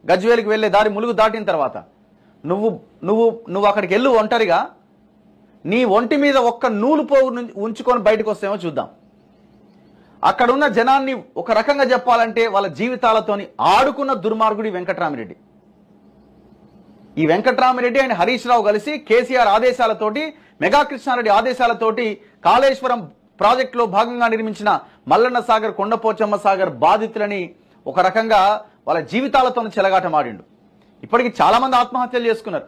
గజ్వేలికి వెళ్లే దారి ములుగు దాటిన తర్వాత నువ్వు నువ్వు నువ్వు అక్కడికి వెళ్ళు ఒంటరిగా, నీ ఒంటి మీద ఒక్క నూలు పోగు ఉంచుకొని బయటకు వస్తేమో చూద్దాం. అక్కడ ఉన్న జనాన్ని ఒక రకంగా చెప్పాలంటే వాళ్ళ జీవితాలతోని ఆడుకున్న దుర్మార్గుడి వెంకట్రామిరెడ్డి. ఈ వెంకట్రామిరెడ్డి ఆయన హరీష్ రావు కలిసి కేసీఆర్ ఆదేశాలతోటి, మెగా కృష్ణారెడ్డి ఆదేశాలతోటి కాళేశ్వరం ప్రాజెక్టులో భాగంగా నిర్మించిన మల్లన్న సాగర్, కొండపోచమ్మ సాగర్ బాధితులని ఒక రకంగా వాళ్ళ జీవితాలతో చెలగాటమాడిండు. ఇప్పటికి చాలా మంది ఆత్మహత్యలు చేసుకున్నారు.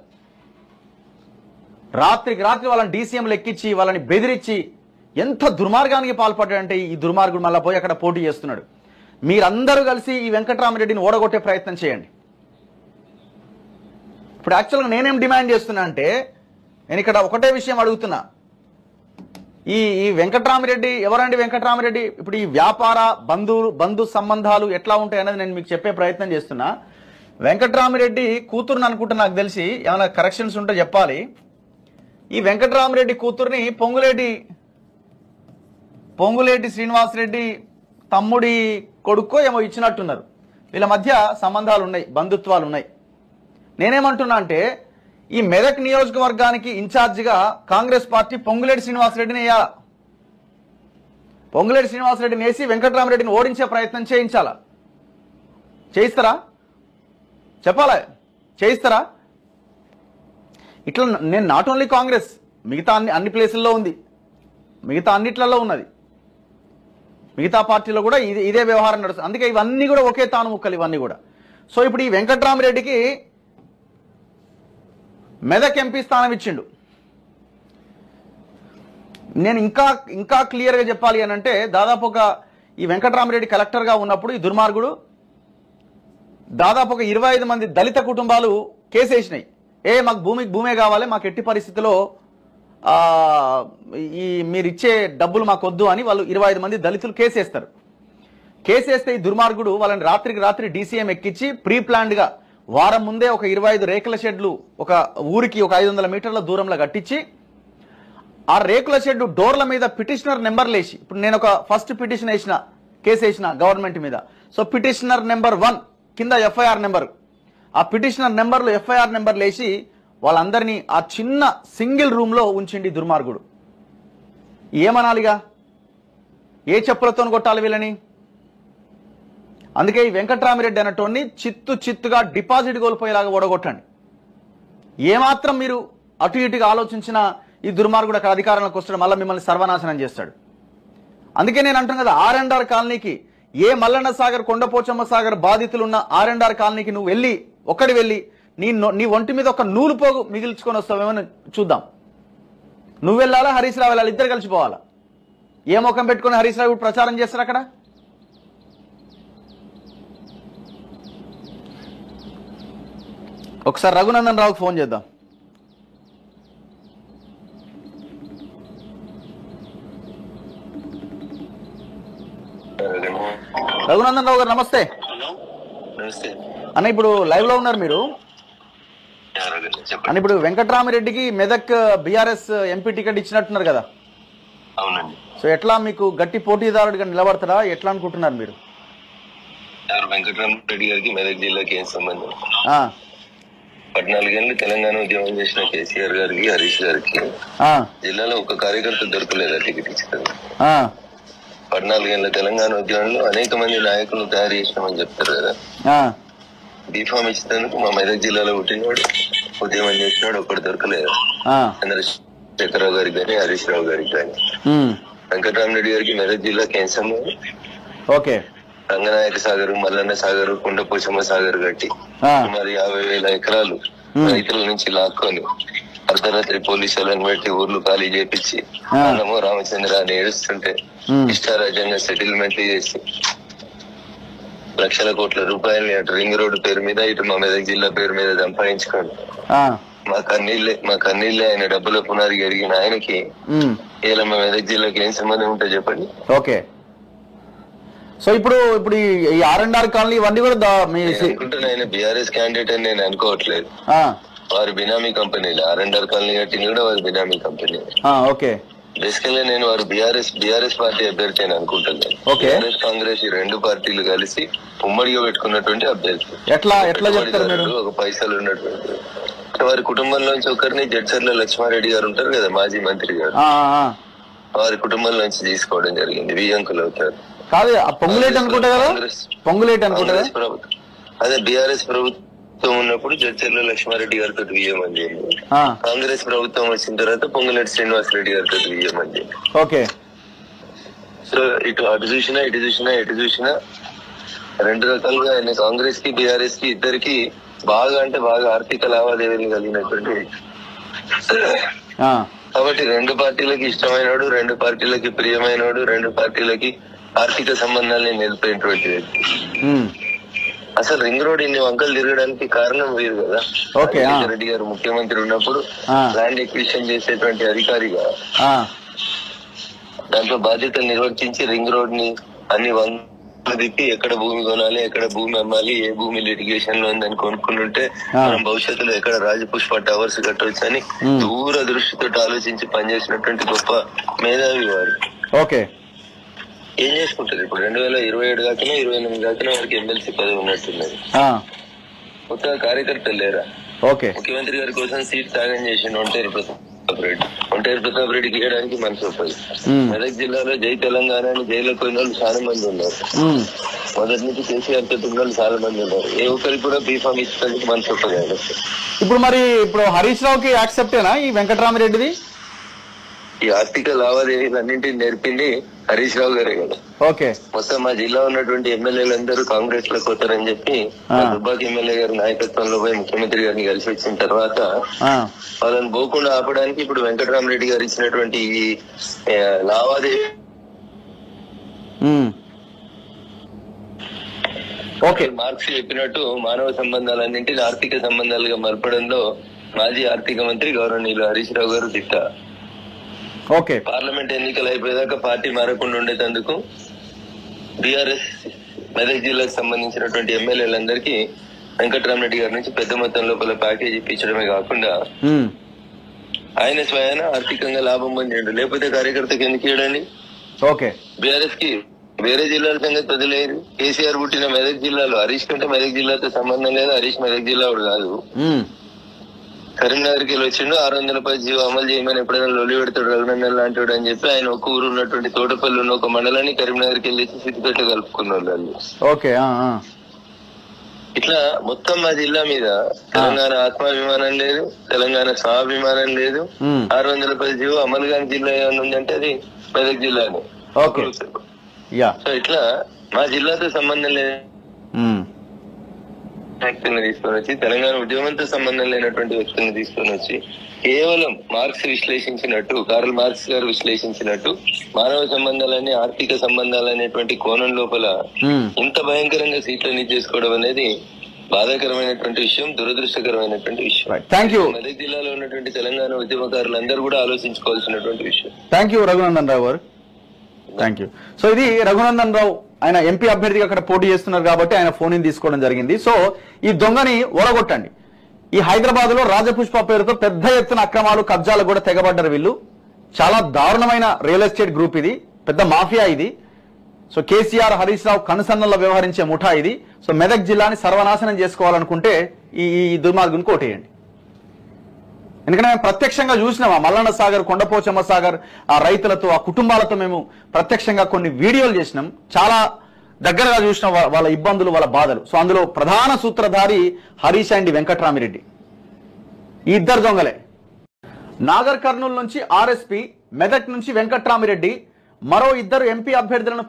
రాత్రికి రాత్రి వాళ్ళని డీసీఎంలు ఎక్కించి వాళ్ళని బెదిరించి ఎంత దుర్మార్గానికి పాల్పడ్డాడంటే ఈ దుర్మార్గుడు మళ్ళీ పోయి అక్కడ పోటీ చేస్తున్నాడు. మీరందరూ కలిసి ఈ వెంకట్రామిరెడ్డిని ఓడగొట్టే ప్రయత్నం చేయండి. ఇప్పుడు యాక్చువల్గా నేనేం డిమాండ్ చేస్తున్నా అంటే, నేను ఇక్కడ ఒకటే విషయం అడుగుతున్నా. ఈ వెంకట్రామిరెడ్డి ఎవరండి? వెంకట్రామిరెడ్డి ఇప్పుడు ఈ వ్యాపార బంధు సంబంధాలు ఎట్లా ఉంటాయి అనేది నేను మీకు చెప్పే ప్రయత్నం చేస్తున్నా. వెంకట్రామిరెడ్డి కూతురుని అనుకుంటా, నాకు తెలిసి ఏమైనా కరెక్షన్స్ ఉంటే చెప్పాలి. ఈ వెంకట్రామిరెడ్డి కూతుర్ని పొంగులేటి శ్రీనివాసరెడ్డి తమ్ముడి కొడుక్కో ఏమో ఇచ్చినట్టున్నారు. వీళ్ళ మధ్య సంబంధాలు ఉన్నాయి, బంధుత్వాలు ఉన్నాయి. నేనేమంటున్నా అంటే, ఈ మెదక్ నియోజకవర్గానికి ఇన్ఛార్జిగా కాంగ్రెస్ పార్టీ పొంగులేటి శ్రీనివాసరెడ్డిని వేయాలా. పొంగులేటి శ్రీనివాసరెడ్డిని వేసి వెంకట్రామిరెడ్డిని ఓడించే ప్రయత్నం చేయించాలా? చేయిస్తారా? చెప్పాలా? చేయిస్తారా? ఇట్లా నేను నాట్ ఓన్లీ కాంగ్రెస్, మిగతా అన్ని ప్లేసుల్లో ఉంది, మిగతా అన్నిట్లలో ఉన్నది, మిగతా పార్టీలో కూడా ఇదే వ్యవహారం నడుస్తుంది. అందుకే ఇవన్నీ కూడా ఒకే తాను ముక్కలు ఇవన్నీ కూడా. సో ఇప్పుడు ఈ వెంకట్రామిరెడ్డికి మెదక్ ఎంపీ స్థానం ఇచ్చిండు. నేను ఇంకా క్లియర్గా చెప్పాలి అని అంటే, దాదాపు ఈ వెంకట్రామిరెడ్డి కలెక్టర్గా ఉన్నప్పుడు ఈ దుర్మార్గుడు దాదాపు 25 మంది దళిత కుటుంబాలు కేసేసినాయి. మాకు భూమే కావాలి, మాకు ఎట్టి పరిస్థితిలో మీరు ఇచ్చే డబ్బులు మాకు వద్దు అని వాళ్ళు 25 మంది దళితులు కేసేస్తారు. కేసేస్తే ఈ దుర్మార్గుడు వాళ్ళని రాత్రికి రాత్రి డీసీఎం ఎక్కించి ప్రీ ప్లాన్డ్గా వారం ముందే ఒక 25 రేకుల షెడ్లు ఒక ఊరికి ఒక 500 మీటర్ల దూరంలో కట్టించి, ఆ రేకుల షెడ్ డోర్ల మీద పిటిషనర్ నెంబర్లు వేసి, ఇప్పుడు నేను ఒక ఫస్ట్ పిటిషన్ కేసు వేసిన గవర్నమెంట్ మీద. సో పిటిషనర్ నెంబర్ 1 కింద ఎఫ్ఐఆర్ నెంబర్, ఆ పిటిషనర్ నెంబర్లు ఎఫ్ఐఆర్ నెంబర్లు వేసి వాళ్ళందరినీ ఆ చిన్న సింగిల్ రూమ్లో ఉంచిండి దుర్మార్గుడు. ఏమనాలిగా? ఏ చెప్పులతో కొట్టాలి వీళ్ళని? అందుకే ఈ వెంకట్రామిరెడ్డి అన్నటోని చిత్తుగా డిపాజిట్ కోల్పోయేలాగా ఓడగొట్టండి. ఏమాత్రం మీరు అటు ఇటుగా ఆలోచించిన ఈ దుర్మార్గుడు అక్కడ అధికారంలోకి వస్తాడు, మళ్ళీ మిమ్మల్ని సర్వనాశనం చేస్తాడు. అందుకే నేను అంటాను కదా, R&R కాలనీకి, ఏ మల్లన్న సాగర్, కొండపోచమ్మ సాగర్ బాధితులున్న R&R కాలనీకి నువ్వు వెళ్ళి నీ ఒంటి మీద ఒక నూలు పోగు మిగిల్చుకొని వస్తావేమో చూద్దాం. నువ్వు వెళ్ళాలా, హరీష్ రావు వెళ్ళాలి, ఇద్దరు కలిసిపోవాలా? ఏ ముఖం పెట్టుకుని హరీష్ రావు ప్రచారం చేస్తారు అక్కడ? ఒకసారి రఘునందన్ రావుకి ఫోన్ చేద్దాం. రఘునందన్ రావు గారు నమస్తే. అన్న, ఇప్పుడు లైవ్ లో ఉన్నారు మీరు అన్న. ఇప్పుడు వెంకట్రామిరెడ్డికి మెదక్ బీఆర్ఎస్ ఎంపీ టికెట్ ఇచ్చినట్టున్నారు కదా? అవునండి. సో ఎట్లా మీకు గట్టి పోటీదారుడిగా నిలబడతారా? ఎట్లా అనుకుంటున్నారు మీరు? వెంకట్రామిరెడ్డి గారికి మెదక్ జిల్లాకి ఏం సంబంధం? 14 ఏళ్ళు తెలంగాణ ఉద్యమం చేసిన కేసీఆర్ గారికి, హరీష్ గారికి జిల్లాలో ఒక కార్యకర్త దొరకలేదా టికెట్ ఇచ్చారు? 14 ఏళ్ళ తెలంగాణ ఉద్యమంలో అనేక మంది నాయకులను తయారు చేసినామని చెప్తారు కదా. బీఫామ్ ఇచ్చినందుకు మా మెదక్ జిల్లాలో పుట్టినవాడు, ఉద్యమం చేసినాడు ఒకటి దొరకలేదు. చంద్రశేఖరరావు గారికి కానీ, హరీష్ రావు గారికి కానీ. వెంకట్రామిరెడ్డి గారికి మెదక్ జిల్లాకి ఏం సంబంధం? ఓకే. రంగనాయక సాగర్, మల్లన్న సాగర్, కొండపోచమ్మ సాగర్ కట్టి సుమారు 50,000 ఎకరాలు రైతుల నుంచి లాక్కొని అర్ధరాత్రి పోలీసులను పెట్టి ఊర్లు ఖాళీ చేపించి అన్నమో రామచంద్ర అని ఏడుస్తుంటే ఇష్టారాజ్యంగా సెటిల్మెంట్ చేసి లక్షల కోట్ల రూపాయలని అటు రింగ్ రోడ్డు పేరు మీద, ఇటు మా మెదక్ జిల్లా పేరు మీద సంపాదించుకోండి. మా కన్నీళ్ళే ఆయన డబ్బుల పునాది జరిగిన ఆయనకి ఇలా మా మెదక్ జిల్లాకి ఏం సంబంధం ఉంటే చెప్పండి. ఓకే. సో ఇప్పుడు ఈ R&R కాలనీ ఇవన్నీ కూడా అనుకుంటున్నా, ఆయన బీఆర్ఎస్ క్యాండిడేట్ అని నేను అనుకోవట్లేదు. వారి బినామీ కంపెనీలు R&R కాలనీ కట్టింది కూడా వారి బినామీ కంపెనీ. ఓకే. బేసికల్ గా నేను వారు బీఆర్ఎస్ పార్టీ అభ్యర్థి అని అనుకుంటాను. బీఆర్ఎస్ కాంగ్రెస్ ఈ రెండు పార్టీలు కలిసి ఉమ్మడిగా పెట్టుకున్నటువంటి అభ్యర్థి. ఒక పైసలు ఉన్నటువంటి వారి కుటుంబంలోంచి ఒకరిని జడ్చర్ల లక్ష్మారెడ్డి గారు ఉంటారు కదా, మాజీ మంత్రి గారు, వారి కుటుంబంలోంచి తీసుకోవడం జరిగింది. వియ్యంకులు అవుతారు. అదే బీఆర్ఎస్ ప్రభుత్వం ఉన్నప్పుడు జడ్చర్ల లక్ష్మారెడ్డి గారితో వియ్యమని చేయండి. కాంగ్రెస్ ప్రభుత్వం వచ్చిన తర్వాత పొంగులేటి శ్రీనివాసరెడ్డి గారితో వియ్యమని చేయండి. సో అటు చూసినా ఎటు చూసినా రెండు రకాలుగా ఆయన కాంగ్రెస్ కి బీఆర్ఎస్ కి ఇద్దరికి బాగా అంటే బాగా ఆర్థిక లావాదేవీలు కలిగినటువంటి. కాబట్టి రెండు పార్టీలకి ఇష్టమైనడు, రెండు పార్టీలకి ప్రియమైనడు, రెండు పార్టీలకి ఆర్థిక సంబంధాలని నిలిపేటువంటి వ్యక్తి. అసలు రింగ్ రోడ్ ఇన్ని వంకలు తిరగడానికి కారణం వీరు కదా. రెడ్డి గారు ముఖ్యమంత్రి ఉన్నప్పుడు ల్యాండ్ ఎక్విజిషన్ చేసేటువంటి అధికారిగా దాంట్లో బాధ్యతలు నిర్వర్తించి రింగ్ రోడ్ ని అన్ని వంకలు తిప్పి ఎక్కడ భూమి కొనాలి, ఎక్కడ భూమి అమ్మాలి, ఏ భూమి లిటిగేషన్ లో ఉందని కొనుక్కుంటుంటే మనం భవిష్యత్తులో ఎక్కడ రాజపుష్ప టవర్స్ కట్టవచ్చు అని దూర దృష్టితో ఆలోచించి పనిచేసినటువంటి గొప్ప మేధావి వారు. ఏం చేసుకుంటారు ఇప్పుడు 2027 దాకా 28 దాకా వారికి ఎమ్మెల్సీ పదవి ఉన్నట్టున్నది. కొత్తగా కార్యకర్తలు లేరా? ముఖ్యమంత్రి గారి కోసం సీట్ త్యాగం చేసిండు ఒంటేరు ప్రతాప్ రెడ్డికి ఇవ్వడానికి మనసు ఒప్పదు. మెదక్ జిల్లాలో జై తెలంగాణ అని జైల్లో పోయిన వాళ్ళు చాలా మంది ఉన్నారు. మొదటి నుంచి కేసీఆర్ తో ఉన్న వాళ్ళు చాలా మంది ఉన్నారు. ఏ ఒక్కరికి కూడా బీఫామ్ ఇచ్చేందుకు మనసు ఒప్పదు. ఇప్పుడు హరీష్ రావుకి యాక్సెప్టేనా ఈ వెంకటరామిరెడ్డిది? ఈ ఆర్థిక లావాదేవీలు అన్నింటినీ నేర్పింది హరీష్ రావు గారే కదా. మొత్తం మా జిల్లా ఉన్నటువంటి ఎమ్మెల్యేలందరూ కాంగ్రెస్ లోకి వస్తారని చెప్పి దుబ్బాక ఎమ్మెల్యే గారి నాయకత్వంలో పోయి ముఖ్యమంత్రి గారిని కలిసి వచ్చిన తర్వాత వాళ్ళని పోకుండా ఆపడానికి ఇప్పుడు వెంకటరామరెడ్డి గారు ఇచ్చినటువంటి ఈ లావాదేవీ మార్క్స్ చెప్పినట్టు మానవ సంబంధాలన్నింటినీ ఆర్థిక సంబంధాలుగా మలపడంలో మాజీ ఆర్థిక మంత్రి గౌరవనీయులు హరీష్ రావు గారు దిట్ట. పార్లమెంట్ ఎన్నికలు అయిపోయేదాకా పార్టీ మారకుండా ఉండేందుకు బీఆర్ఎస్ మెదక్ జిల్లాకు సంబంధించినటువంటి ఎమ్మెల్యేలందరికీ వెంకటరామరెడ్డి గారి నుంచి పెద్ద మొత్తం లోపల ప్యాకేజ్ ఇప్పించడమే కాకుండా ఆయన స్వయాన ఆర్థికంగా లాభం పొందాడు. లేకపోతే కార్యకర్తకి ఎందుకు ఇవ్వడండి? బీఆర్ఎస్ కి వేరే జిల్లాల సంగతి వదిలేరు. కేసీఆర్ పుట్టిన మెదక్ జిల్లాలో హరీష్ కంటే మెదక్ జిల్లాతో సంబంధం లేదు. హరీష్ మెదక్ జిల్లా కాదు. కరీంనగర్కి వెళ్ళి వచ్చిండు. 600 జీవో అమలు చేయమని ఎప్పుడైనా లొలి పెడతాడు రఘునందన్ లాంటి అని చెప్పి ఆయన ఒక ఊరు ఉన్నటువంటి తోటపల్లి ఉన్న ఒక మండలాన్ని కరీంనగర్కి వెళ్ళేసి సిద్దిపేట కలుపుకున్న వాళ్ళు. ఇట్లా మొత్తం మా జిల్లా మీద తెలంగాణ ఆత్మాభిమానం లేదు, తెలంగాణ స్వాభిమానం లేదు. 610 జీవో అమలు కాని జిల్లా ఏమైనా ఉందంటే అది మెదక్ జిల్లానే. సో ఇట్లా మా జిల్లాతో సంబంధం లేదు వ్యక్తిని తీసుకొని వచ్చి, తెలంగాణ ఉద్యమంతో సంబంధం లేనటువంటి వ్యక్తిని తీసుకొని వచ్చి కేవలం మార్క్స్ విశ్లేషించినట్టు, కార్ల్ మార్క్స్ గారు విశ్లేషించినట్టు మానవ సంబంధాలని ఆర్థిక సంబంధాలు అనేటువంటి కోణం లోపల ఇంత భయంకరంగా సీట్లని చేసుకోవడం అనేది బాధాకరమైనటువంటి విషయం, దురదృష్టకరమైనటువంటి విషయం. మెదక్ జిల్లాలో ఉన్నటువంటి తెలంగాణ ఉద్యమకారులందరూ కూడా ఆలోచించుకోవాల్సినటువంటి విషయం. థ్యాంక్ యూ రఘునందన్ రావు గారు. Thank you. సో ఇది రఘునందన్ రావు, ఆయన ఎంపీ అభ్యర్థిగా అక్కడ పోటీ చేస్తున్నారు కాబట్టి ఆయన ఫోన్ తీసుకోవడం జరిగింది. సో ఈ దొంగని ఓడగొట్టండి. ఈ హైదరాబాద్ లో రాజపుష్ప పేరుతో పెద్ద ఎత్తున అక్రమాలు కబ్జాలు కూడా తెగబడ్డారు వీళ్ళు. చాలా దారుణమైన రియల్ ఎస్టేట్ గ్రూప్ ఇది, పెద్ద మాఫియా ఇది. సో కేసీఆర్ హరీష్ రావు కనుసన్నల్లో వ్యవహరించే ముఠా ఇది. సో మెదక్ జిల్లాని సర్వనాశనం చేసుకోవాలనుకుంటే ఈ దుర్మార్గుని కోటేయండి. ఎందుకంటే మేము ప్రత్యక్షంగా చూసినాం, మల్లన్న సాగర్, కొండపోచమ్మ సాగర్, ఆ రైతులతో, ఆ కుటుంబాలతో మేము ప్రత్యక్షంగా కొన్ని వీడియోలు చేసినాం. చాలా దగ్గరగా చూసినాం వాళ్ళ ఇబ్బందులు, వాళ్ళ బాధలు. సో అందులో ప్రధాన సూత్రధారి హరీష్ అండ్ వెంకటరామిరెడ్డి, ఈ ఇద్దరు దొంగలే. నాగర్ కర్నూలు నుంచి ఆర్ఎస్పీ, మెదక్ నుంచి వెంకటరామిరెడ్డి, మరో ఇద్దరు ఎంపీ అభ్యర్థులను